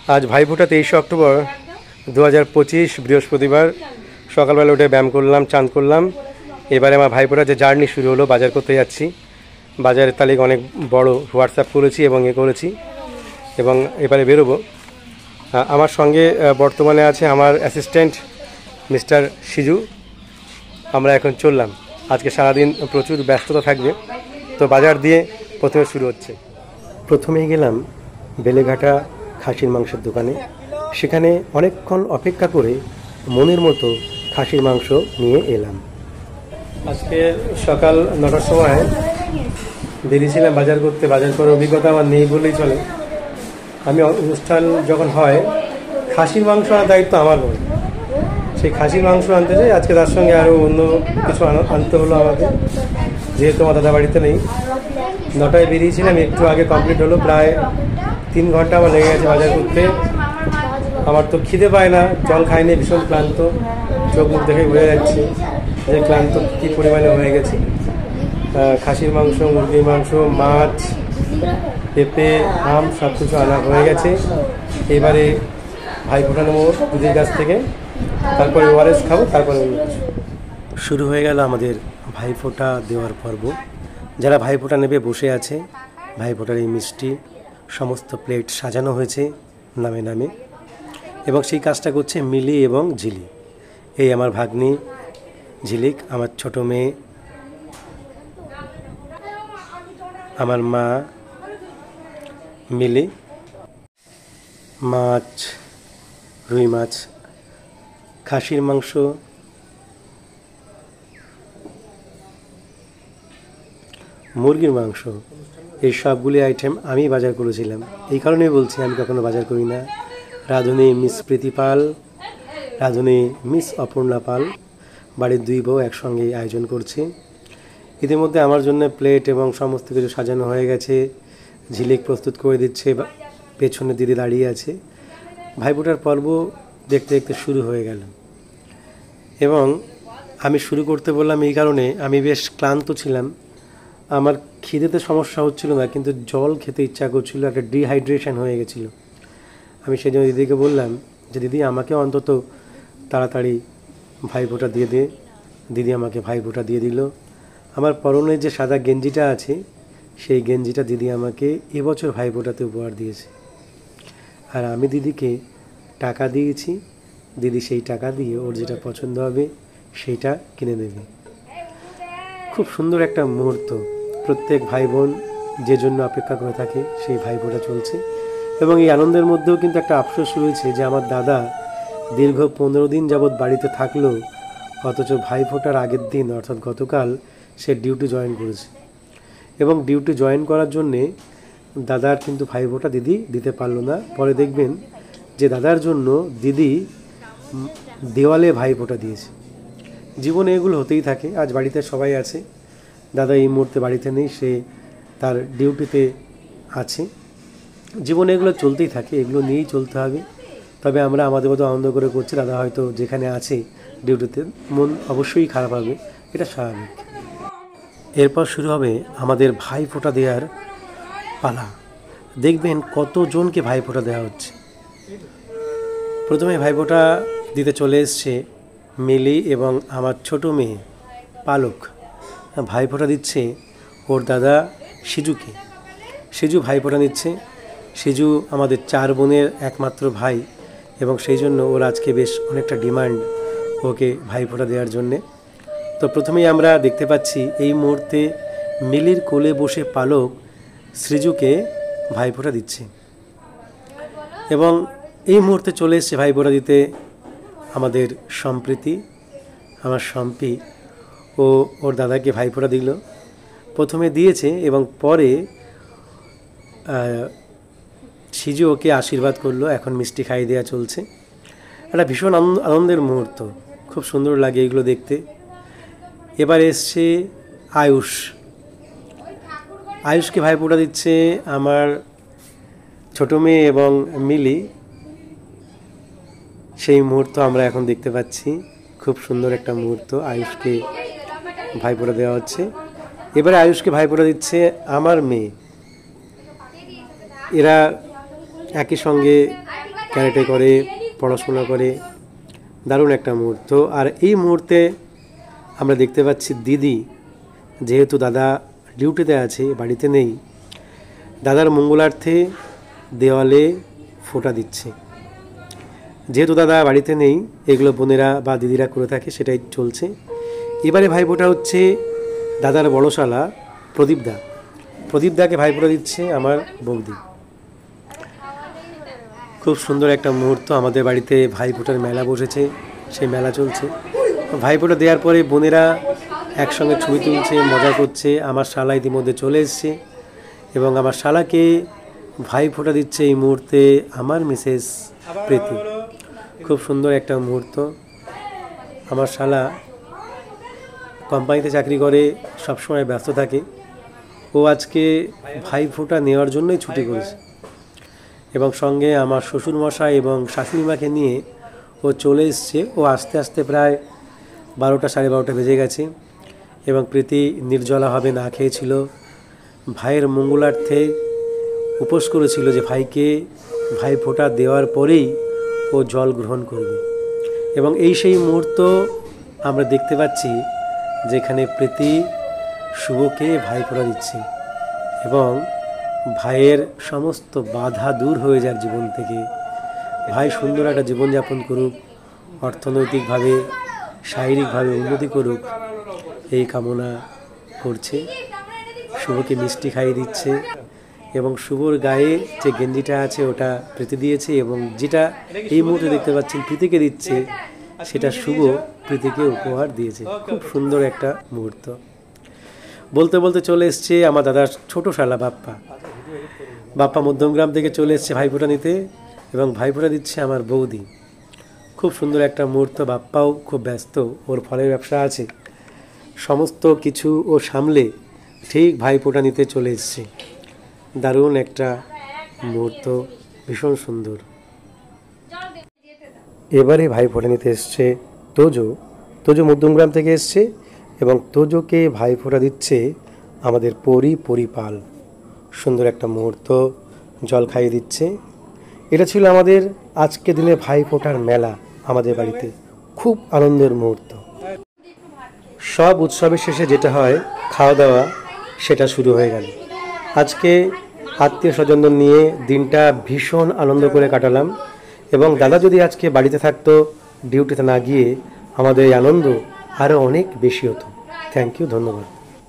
आज भाईफोटा 23 अक्टोबर 2025 बृहस्पतिवार सकालবেলা उठे ব্যায়াম করলাম চান করলাম। এবারে আমার ভাইফোটা যে জার্নি শুরু হলো, বাজার করতে যাচ্ছি। বাজারের তালিকা অনেক বড়, হোয়াটসঅ্যাপ করেছি এবং করেছি এবং এবারে বেরোবো। আমার সঙ্গে বর্তমানে আছে আমার অ্যাসিস্ট্যান্ট মিস্টার সিজু। আমরা এখন চললাম। আজকে সারাদিন প্রচুর ব্যস্ততা থাকবে, তো বাজার দিয়ে প্রথমে শুরু হচ্ছে। প্রথমেই গেলাম বেলেঘাটা খাসির মাংসের দোকানে। সেখানে অনেকক্ষণ অপেক্ষা করে মনের মতো খাসির মাংস নিয়ে এলাম। আজকে সকাল 9টার সময় বেরিয়েছিলাম বাজার করতে। বাজার করার অভিজ্ঞতা আমার নেই বললেই চলে। আমি অনুষ্ঠান যখন হয় খাসির মাংস আনার দায়িত্ব আমার নয়, সেই খাসির মাংস আনতে যাই। আজকে তার সঙ্গে আরও অন্য কিছু আনতে হলো আমাদের, যেহেতু আমার দাদা বাড়িতে নেই। 9টায় বেরিয়েছিলাম, একটু আগে কমপ্লিট হলো। প্রায় 3 ঘন্টা আমার লেগে গেছে বাজার করতে। আমার তো খিদে পায় না, জল খাইনি, ভীষণ ক্লান্ত। চোখ মুখ দেখে বোঝা যাচ্ছে যে ক্লান্ত কী পরিমাণে হয়ে গেছে। খাসির মাংস, মুরগির মাংস, মাছ, পেঁপে, আম সব কিছু আনা হয়ে গেছে। এবারে ভাইফোঁটা নেবো দিদির কাছ থেকে, তারপরে ওআরএস খাবো, তারপরে শুরু হয়ে গেল আমাদের ভাইফোঁটা দেওয়ার পর্ব। যারা ভাইফোঁটা নেবে বসে আছে। ভাইফোঁটার এই মিষ্টি সমস্ত প্লেট সাজানো হয়েছে নামে নামে, এবং সেই কাজটা করছে মিলি এবং ঝিলি। এই আমার ভাগ্নি ঝিলিক, আমার ছোট মেয়ে, আমার মা মিলি। মাছ, রুই মাছ, খাসির মাংস, মুরগির মাংস, এই সবগুলি আইটেম আমি বাজার করেছিলাম। এই কারণেই বলছি আমি কখনো বাজার করি না। রাঁধুনি মিস প্রীতি পাল, রাঁধুনি মিস অপর্ণা পাল, বাড়ির 2 বউ একসঙ্গে আয়োজন করছে। ইতিমধ্যে আমার জন্য প্লেট এবং সমস্ত কিছু সাজানো হয়ে গেছে। ঝিলিক প্রস্তুত করে দিচ্ছে, পেছনে দিদি দাঁড়িয়ে আছে। ভাইফোঁটার পর্ব দেখতে দেখতে শুরু হয়ে গেল, এবং আমি শুরু করতে বললাম এই কারণে আমি বেশ ক্লান্ত ছিলাম। আমার খিদেতে সমস্যা হচ্ছিল না, কিন্তু জল খেতে ইচ্ছা করছিল, একটা ডিহাইড্রেশন হয়ে গেছিলো। আমি সেই জন্য দিদিকে বললাম যে দিদি আমাকে অন্তত তাড়াতাড়ি ভাইফোঁটা দিয়ে দে। দিদি আমাকে ভাইফোঁটা দিয়ে দিল। আমার পরনে যে সাদা গেঞ্জিটা আছে, সেই গেঞ্জিটা দিদি আমাকে এবছর ভাইফোঁটাতে উপহার দিয়েছে। আর আমি দিদিকে টাকা দিয়েছি, দিদি সেই টাকা দিয়ে ওর যেটা পছন্দ হবে সেইটা কিনে নেবে। খুব সুন্দর একটা মুহূর্ত। প্রত্যেক ভাই বোন যে জন্য অপেক্ষা করে থাকে, সেই ভাইফোঁটা চলছে। এবং এই আনন্দের মধ্যেও কিন্তু একটা আফসোস রয়েছে যে আমার দাদা দীর্ঘ 15 দিন যাবৎ বাড়িতে থাকলো, অথচ ভাইফোঁটার আগের দিন অর্থাৎ গতকাল সে ডিউটি জয়েন করেছে। এবং ডিউটি জয়েন করার জন্যে দাদার কিন্তু ভাইফোঁটা দিদি দিতে পারলো না। পরে দেখবেন যে দাদার জন্য দিদি দেওয়ালে ভাইফোঁটা দিয়েছে। জীবনে এগুলো হতেই থাকে। আজ বাড়িতে সবাই আছে, দাদা এই মুহূর্তে বাড়িতে নেই, সে তার ডিউটিতে আছে। জীবনে এগুলো চলতেই থাকে, এগুলো নিয়েই চলতে হবে। তবে আমরা আমাদের মতো আনন্দ করে করছি। দাদা হয়তো যেখানে আছে ডিউটিতে, মন অবশ্যই খারাপ হবে, এটা স্বাভাবিক। এরপর শুরু হবে আমাদের ভাইফোঁটা দেওয়ার পালা। দেখবেন কতজনকে ভাইফোঁটা দেওয়া হচ্ছে। প্রথমে ভাইফোঁটা দিতে চলে এসছে মিলি এবং আমার ছোট মেয়ে পালক। ভাইফোঁটা দিচ্ছে ওর দাদা সিজুকে। সিজু ভাইফোঁটা নিচ্ছে। সিজু আমাদের 4 বোনের একমাত্র ভাই, এবং সেই জন্য ওর আজকে বেশ অনেকটা ডিমান্ড ওকে ভাইফোঁটা দেওয়ার জন্যে। তো প্রথমেই আমরা দেখতে পাচ্ছি এই মুহূর্তে মিলির কোলে বসে পালক শ্রীজুকে ভাইফোঁটা দিচ্ছে। এবং এই মুহূর্তে চলে এসছে ভাইফোঁটা দিতে আমাদের সম্প্রীতি, আমার সম্পি। ও ওর দাদাকে ভাইফোঁটা দিল। প্রথমে দিয়েছে এবং পরে সিজু ওকে আশীর্বাদ করলো। এখন মিষ্টি খাইয়ে দেওয়া চলছে। একটা ভীষণ আনন্দের মুহূর্ত, খুব সুন্দর লাগে এগুলো দেখতে। এবার এসছে আয়ুষ। আয়ুষকে ভাইফোঁটা দিচ্ছে আমার ছোট মেয়ে এবং মিলি। সেই মুহূর্ত আমরা এখন দেখতে পাচ্ছি। খুব সুন্দর একটা মুহূর্ত। আয়ুষকে ভাইফোঁটা দেওয়া হচ্ছে। এবারে আয়ুষকে ভাইফোঁটা দিচ্ছে আমার মেয়ে। এরা একই সঙ্গে ক্যারেটে করে, পড়াশোনা করে, দারুণ একটা মুহূর্ত। আর এই মুহূর্তে আমরা দেখতে পাচ্ছি দিদি, যেহেতু দাদা ডিউটিতে আছে, বাড়িতে নেই, দাদার মঙ্গলার্থে দেওয়ালে ফোঁটা দিচ্ছে। যেহেতু দাদা বাড়িতে নেই, এগুলো বোনেরা বা দিদিরা করে থাকে, সেটাই চলছে। এবারে ভাইফোঁটা হচ্ছে দাদার বড় শালা প্রদীপদাকে ভাইফোঁটা দিচ্ছে আমার বৌদি। খুব সুন্দর একটা মুহূর্ত। আমাদের বাড়িতে ভাইফোঁটার মেলা বসেছে, সেই মেলা চলছে। ভাইফোঁটা দেওয়ার পরে বোনেরা একসঙ্গে ছবি তুলছে, মজা করছে। আমার শালা ইতিমধ্যে চলে এসছে এবং আমার শালাকে ভাইফোঁটা দিচ্ছে এই মুহূর্তে আমার মিসেস প্রীতি। খুব সুন্দর একটা মুহূর্ত। আমার শালা কোম্পানিতে চাকরি করে, সবসময় ব্যস্ত থাকে। ও আজকে ভাইফোঁটা নেওয়ার জন্যই ছুটি করেছে এবং সঙ্গে আমার শ্বশুরমশাই এবং শাশুড়িমাকে নিয়ে ও চলে এসছে। ও আস্তে আস্তে প্রায় 12টা সাড়ে 12টা বেজে গেছে এবং প্রীতি নির্জলাভাবে না খেয়েছিল। ভাইয়ের মঙ্গলার্থে উপোস করেছিল যে ভাইকে ভাইফোঁটা দেওয়ার পরেই ও জল গ্রহণ করবে। এবং এই সেই মুহূর্ত আমরা দেখতে পাচ্ছি যেখানে প্রীতি শুভকে ভাইফোঁটা দিচ্ছে এবং ভাইয়ের সমস্ত বাধা দূর হয়ে যাক জীবন থেকে। ভাই সুন্দর একটা জীবনযাপন করুক, অর্থনৈতিকভাবে শারীরিকভাবে উন্নতি করুক, এই কামনা করছে। শুভকে মিষ্টি খাইয়ে দিচ্ছে এবং শুভর গায়ে যে গেঞ্জিটা আছে ওটা প্রীতি দিয়েছে এবং যেটা এই মুহূর্তে দেখতে পাচ্ছেন প্রীতিকে দিচ্ছে, সেটা শুভ প্রীতিকে উপহার দিয়েছে। খুব সুন্দর একটা মুহূর্ত। বলতে বলতে চলে এসছে আমার দাদার ছোট শালা বাপ্পা মধ্যমগ্রাম থেকে চলে এসছে ভাইফোঁটা নিতে এবং ভাইফোঁটা দিচ্ছে আমার বৌদি। খুব সুন্দর একটা মুহূর্ত। বাপ্পাও খুব ব্যস্ত, ওর ফলের ব্যবসা আছে, সমস্ত কিছু ও সামলে ঠিক ভাইফোঁটা নিতে চলে এসছে। দারুণ একটা মুহূর্ত, ভীষণ সুন্দর। এবারে ভাইফোঁটা নিতে এসছে তোজো মধ্যমগ্রাম থেকে এসছে এবং তোজোকে ভাইফোঁটা দিচ্ছে আমাদের পরিপাল। সুন্দর একটা মুহূর্ত, জল খাইয়ে দিচ্ছে। এটা ছিল আমাদের আজকে দিনে ভাইফোঁটার মেলা আমাদের বাড়িতে। খুব আনন্দের মুহূর্ত। সব উৎসবের শেষে যেটা হয় খাওয়া দাওয়া, সেটা শুরু হয়ে গেল। আজকে আত্মীয় স্বজনদের নিয়ে দিনটা ভীষণ আনন্দ করে কাটালাম এবং দাদা যদি আজকে বাড়িতে থাকতো, ডিউটিতে না গিয়ে, আমাদের এই আনন্দ আরও অনেক বেশি হতো। থ্যাংক ইউ, ধন্যবাদ।